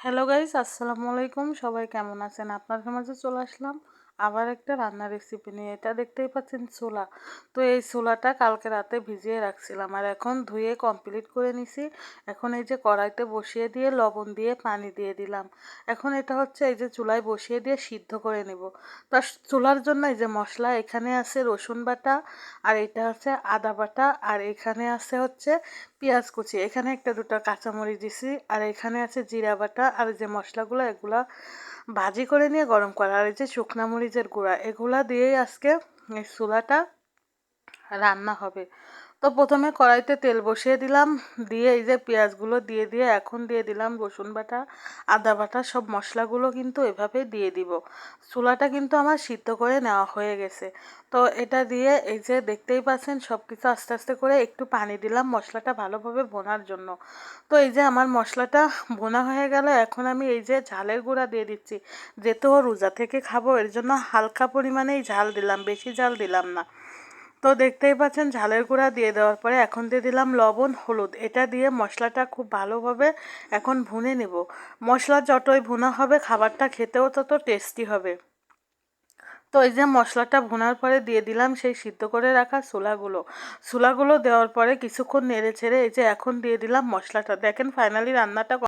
Hello guys, আসসালামু আলাইকুম। সবাই কেমন আছেন? আপনাদের মাঝে চলে আসলাম আবার একটা রান্নার রেসিপি নিয়ে। এটা দেখতেই পাচ্ছেন ছোলা। তো এই ছোলাটা কালকে রাতে ভিজিয়ে রাখছিলাম আর এখন ধুয়ে কমপ্লিট করে নিছি। এখন এই যে কড়াইতে বসিয়ে দিয়ে লবণ দিয়ে পানি দিয়ে দিলাম। এখন এটা হচ্ছে এই যে চুলায় বসিয়ে দিয়ে সিদ্ধ করে নেব। তার চুলার জন্য এই যে মশলা এখানে আছে রসুন বাটা, আর এটা হচ্ছে আদা বাটা, আর এখানে আছে হচ্ছে পেঁয়াজ কুচি, এখানে একটা দুটো কাঁচামরিচ দিছি, আর এখানে আছে জিরা বাটা, আর যে মশলাগুলো এগুলা ভাজি করে নিয়ে গরম করা, আর এই যে শুকনা মরিচের গুঁড়া, এগুলা দিয়েই আজকে এই চুলাটা রান্না হবে। তো প্রথমে কড়াইতে তেল বসিয়ে দিলাম, দিয়ে এই যে পেঁয়াজগুলো দিয়ে এখন দিয়ে দিলাম রসুন বাটা, আদা বাটা, সব মশলাগুলো কিন্তু এভাবে দিয়ে দিব। চুলাটা কিন্তু আমার সিদ্ধ করে নেওয়া হয়ে গেছে। তো এটা দিয়ে এই যে দেখতেই পাচ্ছেন সব কিছু আস্তে আস্তে করে একটু পানি দিলাম মশলাটা ভালোভাবে ভোনার জন্য। তো এই যে আমার মশলাটা ভোনা হয়ে গেল, এখন আমি এই যে ঝালের গুঁড়া দিয়ে দিচ্ছি। যেহেতু রোজা থেকে খাবো এর জন্য হালকা পরিমাণেই ঝাল দিলাম, বেশি ঝাল দিলাম না। তো দেখতেই পাচ্ছেন ঝালের গুঁড়া দিয়ে দেওয়ার পরে এখন দিয়ে দিলাম লবণ হলুদ, এটা দিয়ে মশলাটা খুব ভালোভাবে এখন ভুনে নেব। মশলা যতই ভুনা হবে খাবারটা খেতেও তত টেস্টি হবে। তো এই যে মশলাটা ভুনার পরে দিয়ে দিলাম সেই সিদ্ধ করে রাখা ছোলাগুলো দেওয়ার পরে কিছুক্ষণ নেড়ে ছেড়ে এই যে এখন দিয়ে দিলাম মশলাটা। দেখেন ফাইনালি রান্নাটা